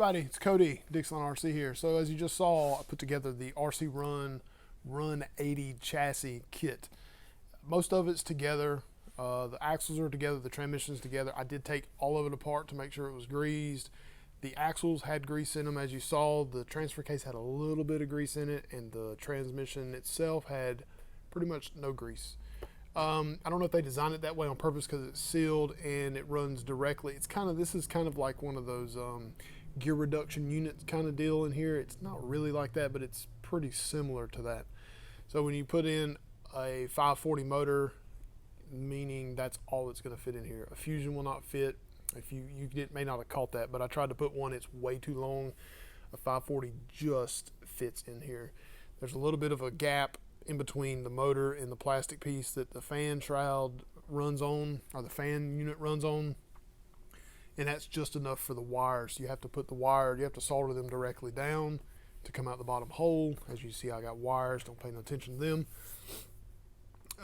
everybody, it's Cody, Dixon RC here. So as you just saw, I put together the RcRun Run80 chassis kit. Most of it's together. The axles are together, the transmission's together. I did take all of it apart to make sure it was greased. The axles had grease in them, as you saw. The transfer case had a little bit of grease in it, and the transmission itself had pretty much no grease. I don't know if they designed it that way on purpose because it's sealed and it runs directly. This is kind of like one of those gear reduction units kind of deal in here. It's not really like that, but it's pretty similar to that. So when you put in a 540 motor, meaning that's all it's going to fit in here. A Fusion will not fit. If you may not have caught that, but I tried to put one, it's way too long. A 540 just fits in here. There's a little bit of a gap in between the motor and the plastic piece that the fan shroud runs on, or the fan unit runs on, and that's just enough for the wires. You have to put the wire, you have to solder them directly down to come out the bottom hole. As you see, I got wires, don't pay no attention to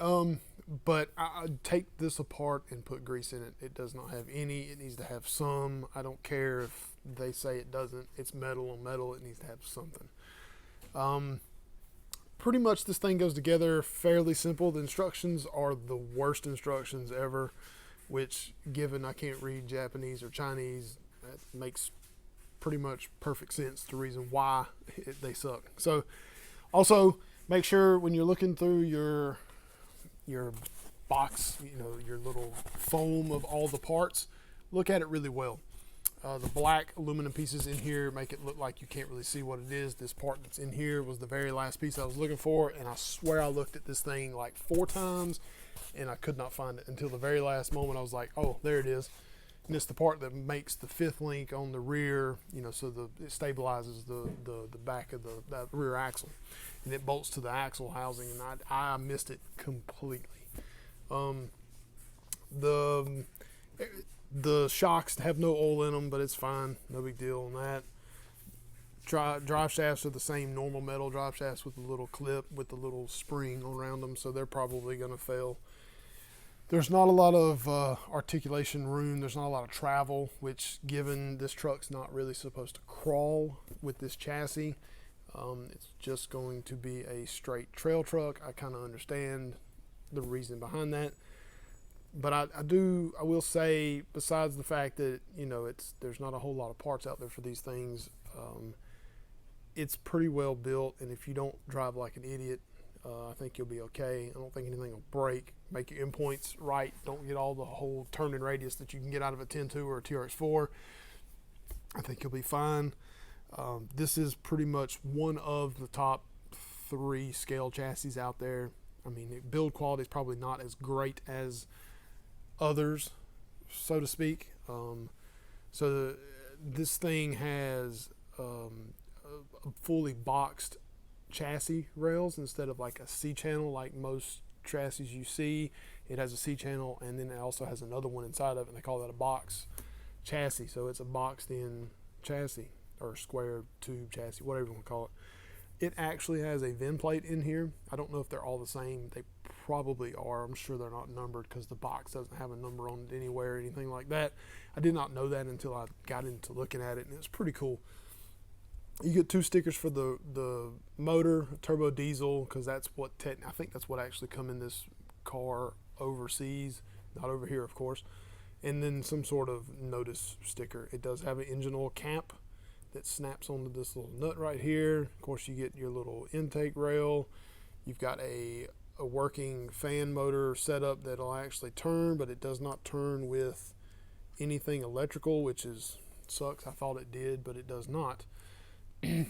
them. But I'd take this apart and put grease in it. It does not have any. It needs to have some. I don't care if they say it doesn't. It's metal on metal. It needs to have something. Pretty much this thing goes together fairly simple. The instructions are the worst instructions ever, which, given I can't read Japanese or Chinese, that makes pretty much perfect sense, the reason why they suck. So also make sure when you're looking through your box, your little foam of all the parts, look at it really well. The black aluminum pieces in here make it look like you can't really see what it is. This part that's in here was the very last piece I was looking for, and I swear I looked at this thing like 4 times and I could not find it until the very last moment. I was like, oh, there it is. And it's the part that makes the 5th link on the rear, so it stabilizes the back of the rear axle, and it bolts to the axle housing, and I missed it completely. The shocks have no oil in them, but it's fine, no big deal on that. Drive shafts are the same normal metal drive shafts with a little clip with the little spring around them, so they're probably going to fail. There's not a lot of articulation room. There's not a lot of travel, which, given this truck's not really supposed to crawl with this chassis, It's just going to be a straight trail truck. I kind of understand the reason behind that, but I will say, besides the fact that there's not a whole lot of parts out there for these things, it's pretty well built, and if you don't drive like an idiot, I think you'll be okay. I don't think anything will break. Make your endpoints right. Don't get all the whole turning radius that you can get out of a 10.2 or a TRX4. I think you'll be fine. This is pretty much one of the top 3 scale chassis out there. I mean, build quality is probably not as great as others, so to speak. This thing has a fully boxed chassis rails instead of like a C-channel like most chassis you see. It has a C-channel, and then it also has another one inside of it, and they call that a box chassis. So it's a boxed in chassis, or square tube chassis, whatever you want to call it. It actually has a VIN plate in here. I don't know if they're all the same. They probably are. I'm sure they're not numbered because the box doesn't have a number on it anywhere or anything like that. I did not know that until I got into looking at it, and it's pretty cool. You get 2 stickers for the motor, turbo diesel, because that's what I think that's what actually come in this car overseas, not over here, of course. And then some sort of notice sticker. It does have an engine oil cap that snaps onto this little nut right here. Of course, you get your little intake rail. You've got a working fan motor setup that'll actually turn, but it does not turn with anything electrical, which sucks. I thought it did, but it does not. You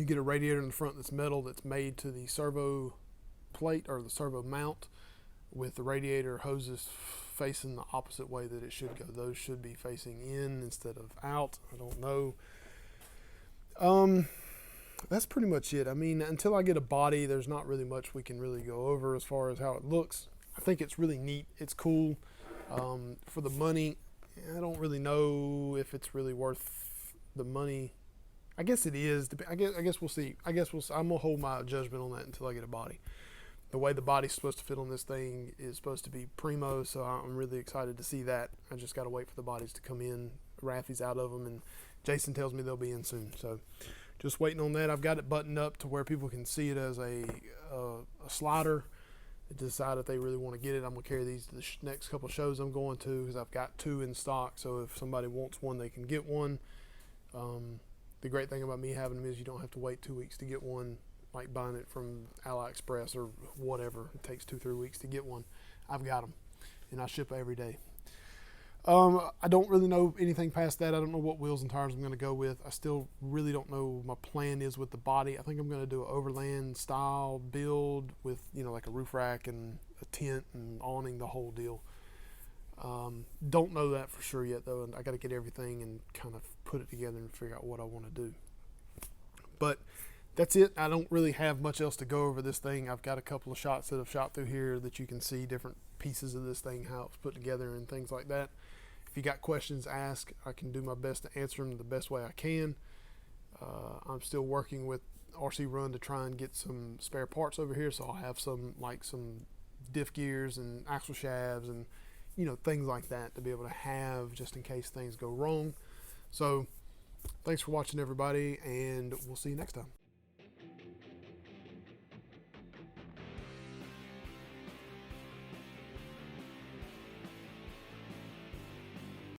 get a radiator in the front that's metal, that's made to the servo plate or the servo mount, with the radiator hoses facing the opposite way that it should go. Those should be facing in instead of out. I don't know. That's pretty much it. I mean, until I get a body, there's not really much we can really go over as far as how it looks. I think it's really neat. It's cool. For the money, I don't really know if it's really worth the money. I guess it is. I guess we'll see. I'm gonna hold my judgment on that until I get a body. The way the body's supposed to fit on this thing is supposed to be primo, so I'm really excited to see that. I just got to wait for the bodies to come in. Raffy's out of them, and Jason tells me they'll be in soon. So just waiting on that. I've got it buttoned up to where people can see it as a slider. They decide if they really want to get it. I'm going to carry these to the next couple of shows I'm going to, because I've got 2 in stock. So if somebody wants one, they can get one. The great thing about me having them is you don't have to wait 2 weeks to get one, like buying it from AliExpress or whatever. It takes 2-3 weeks to get one. I've got them, and I ship every day. I don't really know anything past that. I don't know what wheels and tires I'm going to go with. I still really don't know what my plan is with the body. I think I'm going to do an overland style build with, like a roof rack and a tent and awning, the whole deal. Don't know that for sure yet, though, and I got to get everything and kind of put it together and figure out what I want to do. But that's it. I don't really have much else to go over this thing. I've got a couple of shots that I've shot through here that you can see different pieces of this thing, how it's put together and things like that. If you got questions, ask. I can do my best to answer them the best way I can. I'm still working with RcRun to try and get some spare parts over here, so I'll have some diff gears and axle shafts and things like that to be able to have just in case things go wrong. So thanks for watching, everybody, and we'll see you next time.